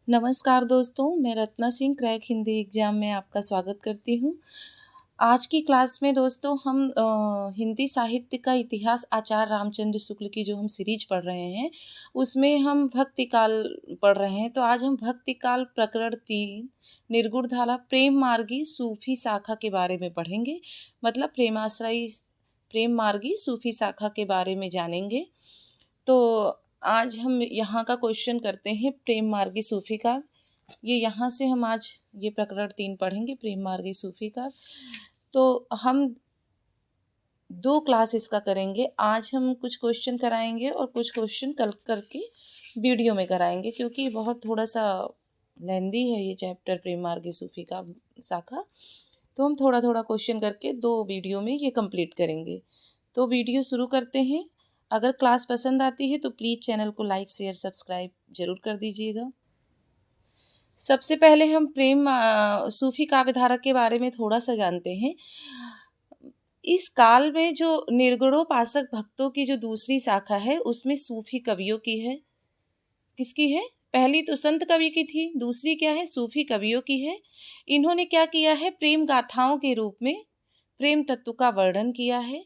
नमस्कार दोस्तों, मैं रत्ना सिंह क्रैक हिंदी एग्ज़ाम में आपका स्वागत करती हूँ। आज की क्लास में दोस्तों हम हिंदी साहित्य का इतिहास आचार्य रामचंद्र शुक्ल की जो हम सीरीज पढ़ रहे हैं, उसमें हम भक्ति काल पढ़ रहे हैं। तो आज हम भक्ति काल प्रकरण 3 निर्गुण धारा प्रेम मार्गी सूफी शाखा के बारे में पढ़ेंगे। मतलब प्रेम मार्गी सूफी शाखा के बारे में जानेंगे। तो आज हम यहाँ का क्वेश्चन करते हैं प्रेम मार्गी सूफी का। ये यहाँ से हम आज ये प्रकरण 3 पढ़ेंगे, प्रेम मार्गी सूफी का। तो हम 2 क्लास इसका करेंगे। आज हम कुछ क्वेश्चन कराएंगे और कुछ क्वेश्चन कल करके वीडियो में कराएंगे, क्योंकि ये बहुत थोड़ा सा लेंदी है ये चैप्टर प्रेम मार्गी सूफी का शाखा। तो हम थोड़ा थोड़ा क्वेश्चन करके 2 वीडियो में ये कंप्लीट करेंगे। तो वीडियो शुरू करते हैं। अगर क्लास पसंद आती है तो प्लीज़ चैनल को लाइक शेयर सब्सक्राइब जरूर कर दीजिएगा। सबसे पहले हम सूफी काव्यधारा के बारे में थोड़ा सा जानते हैं। इस काल में जो निर्गुणोपासक भक्तों की जो दूसरी शाखा है, उसमें सूफी कवियों की है। किसकी है? पहली तो संत कवि की थी, दूसरी क्या है? सूफी कवियों की है। इन्होंने क्या किया है? प्रेम गाथाओं के रूप में प्रेम तत्व का वर्णन किया है,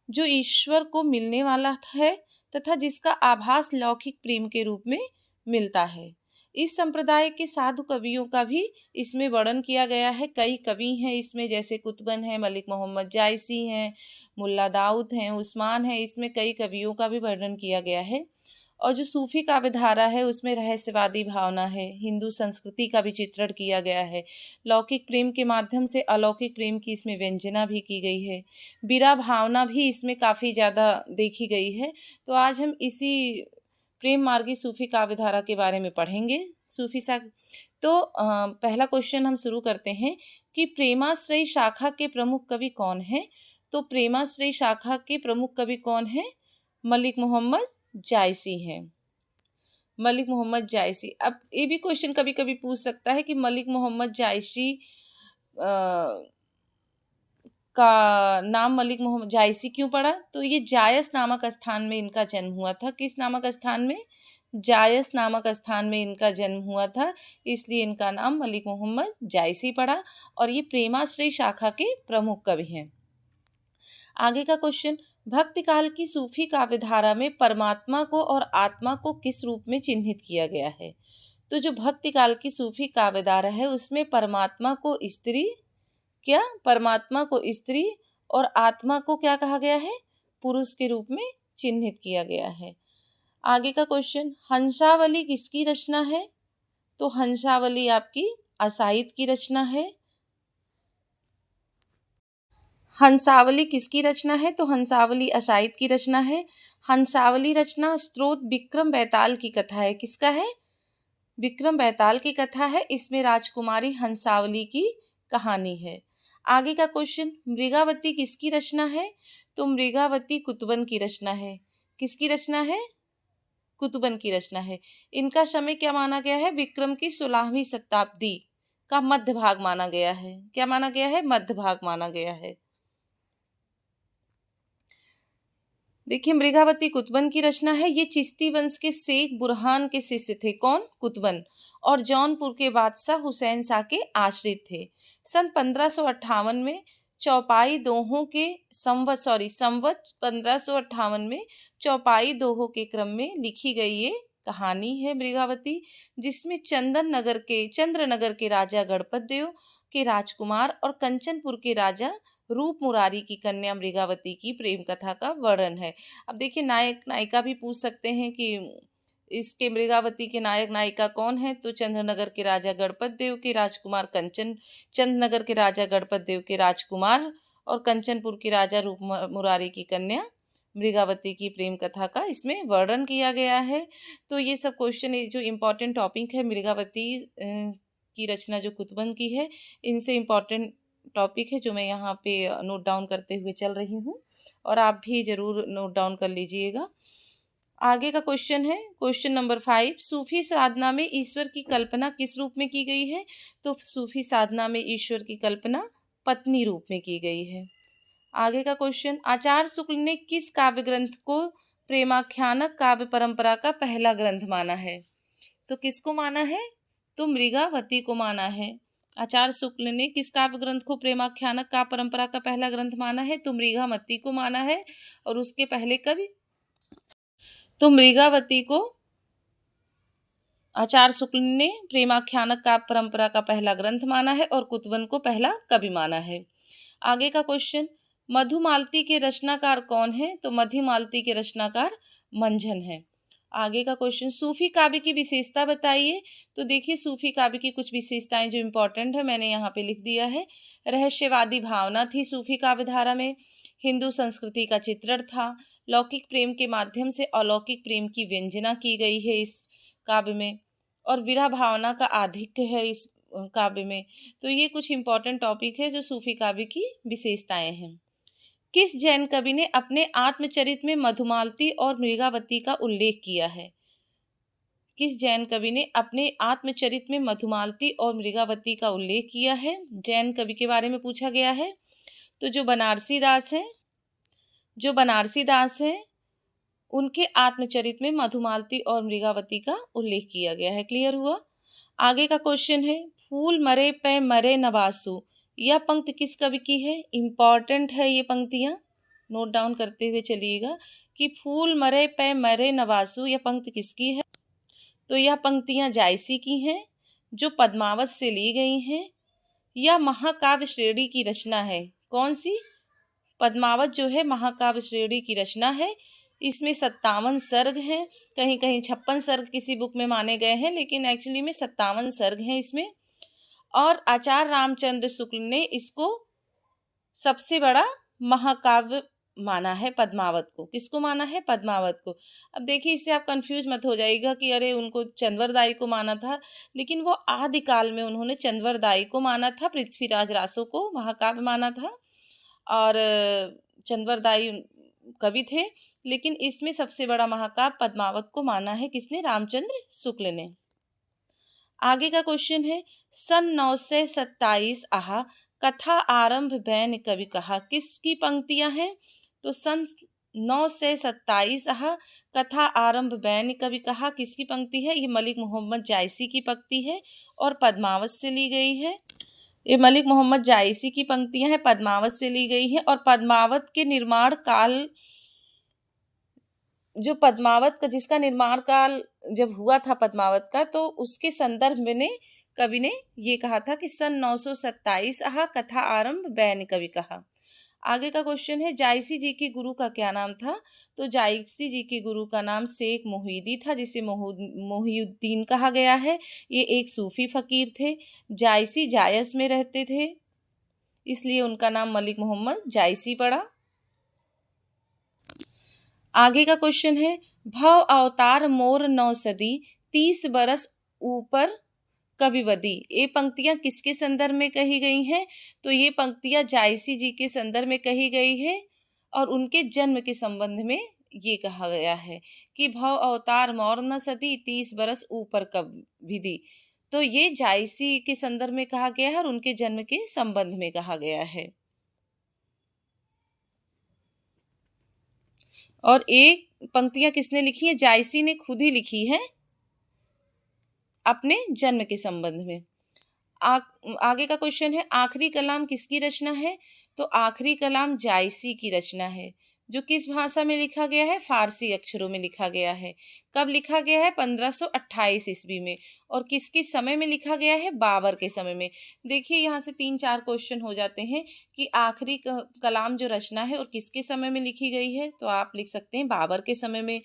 जो ईश्वर को मिलने वाला है तथा जिसका आभास लौकिक प्रेम के रूप में मिलता है। इस संप्रदाय के साधु कवियों का भी इसमें वर्णन किया गया है। कई कवि हैं इसमें, जैसे कुतुबन है, मलिक मोहम्मद जायसी हैं, मुल्ला दाऊद हैं, उस्मान है। इसमें कई कवियों का भी वर्णन किया गया है। और जो सूफी काव्यधारा है उसमें रहस्यवादी भावना है, हिंदू संस्कृति का भी चित्रण किया गया है। लौकिक प्रेम के माध्यम से अलौकिक प्रेम की इसमें व्यंजना भी की गई है। बीरा भावना भी इसमें काफ़ी ज़्यादा देखी गई है। तो आज हम इसी प्रेम मार्गी सूफी काव्यधारा के बारे में पढ़ेंगे। तो पहला क्वेश्चन हम शुरू करते हैं कि प्रेमाश्रयी शाखा के प्रमुख कवि कौन हैं। तो प्रेमाश्रयी शाखा के प्रमुख कवि कौन हैं? मलिक मोहम्मद जायसी हैं। मलिक मोहम्मद जायसी। अब ये भी क्वेश्चन कभी कभी पूछ सकता है कि मलिक मोहम्मद जायसी का नाम मलिक मोहम्मद जायसी क्यों पड़ा? तो ये जायस नामक स्थान में इनका जन्म हुआ था। किस नामक स्थान में? जायस नामक स्थान में इनका जन्म हुआ था, इसलिए इनका नाम मलिक मोहम्मद जायसी पड़ा। और ये प्रेमाश्रयी शाखा के प्रमुख कवि हैं। आगे का क्वेश्चन, भक्ति काल की सूफी काव्यधारा में परमात्मा को और आत्मा को किस रूप में चिन्हित किया गया है? तो जो भक्ति काल की सूफी काव्यधारा है उसमें परमात्मा को स्त्री और आत्मा को क्या कहा गया है? पुरुष के रूप में चिन्हित किया गया है। आगे का क्वेश्चन, हंसावली किसकी रचना है? तो हंसावली आपकी असाइद की रचना है। हंसावली किसकी रचना है? तो हंसावली असाइद की रचना है। हंसावली रचना स्त्रोत विक्रम बेताल की कथा है। किसका है? विक्रम बेताल की कथा है। इसमें राजकुमारी हंसावली की कहानी है। आगे का क्वेश्चन, मृगावती किसकी रचना है? तो मृगावती कुतुबन की रचना है। किसकी रचना है? कुतुबन की रचना है। इनका समय क्या माना गया है? विक्रम की 16वीं शताब्दी का मध्य भाग माना गया है। क्या माना गया है? मध्य भाग माना गया है। देखिए, मृगावती कुतुबन की रचना है। ये चिश्ती वंश के शेख बुरहान के शिष्य थे। कौन? कुतुबन। और जौनपुर के बादशाह हुसैन शाह के आश्रित थे। सन 1558 में चौपाई दोहों के संवत 1558 में चौपाई दोहों के क्रम में लिखी गई ये कहानी है मृगावती, जिसमें चंद्रनगर के राजा गणपत देव के राजकुमार और कंचनपुर के राजा रूप मुरारी की कन्या मृगावती की प्रेम कथा का वर्णन है। अब देखिए, नायक नायिका भी पूछ सकते हैं कि इसके मृगावती के नायक नायिका कौन है? तो चंद्रनगर के राजा गणपत देव के राजकुमार और कंचनपुर के राजा रूप मुरारी की कन्या मृगावती की प्रेम कथा का इसमें वर्णन किया गया है। तो ये सब क्वेश्चन, जो इम्पोर्टेंट टॉपिक है मृगावती की रचना जो कुतुबन की है, इनसे इम्पोर्टेंट टॉपिक है जो मैं यहाँ पे नोट डाउन करते हुए चल रही हूँ, और आप भी ज़रूर नोट डाउन कर लीजिएगा। आगे का क्वेश्चन है क्वेश्चन नंबर 5, सूफी साधना में ईश्वर की कल्पना किस रूप में की गई है? तो सूफी साधना में ईश्वर की कल्पना पत्नी रूप में की गई है। आगे का क्वेश्चन, आचार्य शुक्ल ने किस काव्य ग्रंथ को प्रेमाख्यानक काव्य परंपरा का पहला ग्रंथ माना है? तो किसको माना है? तो मृगावती को माना है। आचार्य शुक्ल ने किस काव्य ग्रंथ को प्रेमाख्यानक काव्य परंपरा का पहला ग्रंथ माना है? तो मृगावती को माना है। और उसके पहले कवि, तो मृगावती को आचार्य शुक्ल ने प्रेमाख्यानक काव्य परंपरा का पहला ग्रंथ माना है और कुतवन को पहला कवि माना है। आगे का क्वेश्चन, मधुमालती के रचनाकार कौन है? तो मधुमालती के रचनाकार मंझन है। आगे का क्वेश्चन, सूफी काव्य की विशेषता बताइए। तो देखिए सूफी काव्य की कुछ विशेषताएं जो इंपॉर्टेंट है मैंने यहाँ पे लिख दिया है। रहस्यवादी भावना थी सूफी काव्य धारा में, हिंदू संस्कृति का चित्रण था, लौकिक प्रेम के माध्यम से अलौकिक प्रेम की व्यंजना की गई है इस काव्य में, और विरह भावना का आधिक्य है इस काव्य में। तो ये कुछ इंपॉर्टेंट टॉपिक है जो सूफी काव्य की विशेषताएं हैं। किस जैन कवि ने अपने आत्मचरित में मधुमालती और मृगावती का उल्लेख किया है? किस जैन कवि ने अपने आत्मचरित में मधुमालती और मृगावती का उल्लेख किया है? जैन कवि के बारे में पूछा गया है। तो जो बनारसी दास हैं उनके आत्मचरित में मधुमालती और मृगावती का उल्लेख किया गया है। क्लियर हुआ? आगे का क्वेश्चन है, फूल मरे पे मरे नवासु, यह पंक्ति किस कवि की है? इंपॉर्टेंट है ये पंक्तियां, नोट डाउन करते हुए चलिएगा कि फूल मरे पे मरे नवासु यह पंक्ति किसकी है? तो यह पंक्तियां जायसी की हैं जो पद्मावत से ली गई हैं। यह महाकाव्य श्रेणी की रचना है। कौन सी? पद्मावत जो है महाकाव्य श्रेणी की रचना है। इसमें 57 सर्ग हैं, कहीं कहीं 56 सर्ग किसी बुक में माने गए हैं, लेकिन एक्चुअली में 57 सर्ग हैं इसमें। और आचार्य रामचंद्र शुक्ल ने इसको सबसे बड़ा महाकाव्य माना है पद्मावत को। किसको माना है? पद्मावत को। अब देखिए इससे आप कंफ्यूज मत हो जाइएगा कि अरे उनको चंद्रवरदाई को माना था, लेकिन वो आदिकाल में उन्होंने चंद्रवरदाई को माना था, पृथ्वीराज रासो को महाकाव्य माना था और चंद्रवरदाई कवि थे, लेकिन इसमें सबसे बड़ा महाकाव्य पद्मावत को माना है। किसने? रामचंद्र शुक्ल ने। आगे का क्वेश्चन है, सन 927 आहा कथा आरंभ बैन कवि कहा, किसकी पंक्तियां हैं? तो सन 927 आहा कथा आरंभ बैन कवि कहा किसकी पंक्ति है? ये मलिक मोहम्मद जायसी की पंक्ति है और पद्मावत से ली गई है। ये मलिक मोहम्मद जायसी की पंक्तियां हैं, पद्मावत से ली गई है। और पद्मावत के निर्माण काल, जो पद्मावत का जिसका निर्माण काल जब हुआ था पद्मावत का, तो उसके संदर्भ में कवि ने ये कहा था कि सन 927 आहा कथा आरंभ बैन कवि कहा। आगे का क्वेश्चन है, जायसी जी के गुरु का क्या नाम था? तो जायसी जी के गुरु का नाम शेख मोहिउद्दीन था, जिसे मोहिउद्दीन कहा गया है। ये एक सूफी फकीर थे। जायसी जायस में रहते थे, इसलिए उनका नाम मलिक मोहम्मद जायसी पड़ा। आगे का क्वेश्चन है, भव अवतार मोर 9 सदी 30 बरस ऊपर कविवदी, ये पंक्तियां किसके संदर्भ में कही गई हैं? तो ये पंक्तियां जायसी जी के संदर्भ में कही गई है और उनके जन्म के संबंध में ये कहा गया है कि भव अवतार मोर 9 सदी 30 बरस ऊपर कविदी। तो ये जायसी के संदर्भ में कहा गया है और उनके जन्म के संबंध में कहा गया है। और एक पंक्तियां किसने लिखी है? जायसी ने खुद ही लिखी है अपने जन्म के संबंध में। आगे का क्वेश्चन है, आखिरी कलाम किसकी रचना है? तो आखिरी कलाम जायसी की रचना है, जो किस भाषा में लिखा गया है? फारसी अक्षरों में लिखा गया है। कब लिखा गया है? 1528 ईस्वी में। और किसके समय में लिखा गया है? बाबर के समय में। देखिए यहाँ से 3-4 क्वेश्चन हो जाते हैं कि आखिरी कलाम जो रचना है और किसके समय में लिखी गई है? तो आप लिख सकते हैं बाबर के समय में।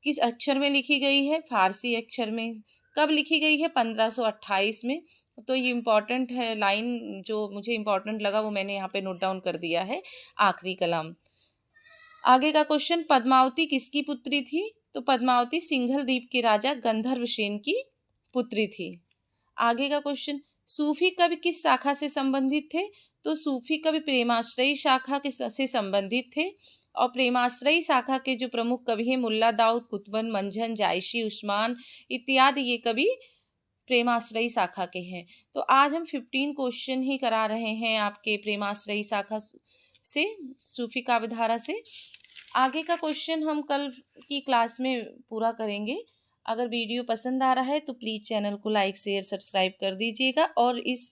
किस अक्षर में लिखी गई है? फारसी अक्षर में। कब लिखी गई है? 1528 में। तो ये इम्पॉर्टेंट है लाइन, जो मुझे इम्पॉर्टेंट लगा वो मैंने यहाँ पे नोट डाउन कर दिया है, आखिरी कलाम। आगे का क्वेश्चन, पद्मावती किसकी पुत्री थी? तो पद्मावती सिंघल द्वीप के राजा गंधर्वसेन की पुत्री थी। आगे का क्वेश्चन, सूफी कवि किस शाखा से संबंधित थे? तो सूफी कवि प्रेमाश्रयी शाखा से संबंधित थे। और प्रेमाश्रयी शाखा के जो प्रमुख कवि हैं मुल्ला दाऊद, कुतुबन, मंझन, जायसी, उस्मान इत्यादि, ये कवि प्रेमाश्रयी शाखा के हैं। तो आज हम 15 क्वेश्चन ही करा रहे हैं आपके प्रेमाश्रयी शाखा से, सूफी काव्यधारा से। आगे का क्वेश्चन हम कल की क्लास में पूरा करेंगे। अगर वीडियो पसंद आ रहा है तो प्लीज़ चैनल को लाइक शेयर सब्सक्राइब कर दीजिएगा और इस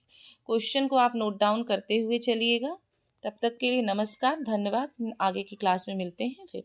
क्वेश्चन को आप नोट डाउन करते हुए चलिएगा। तब तक के लिए नमस्कार, धन्यवाद। आगे की क्लास में मिलते हैं फिर।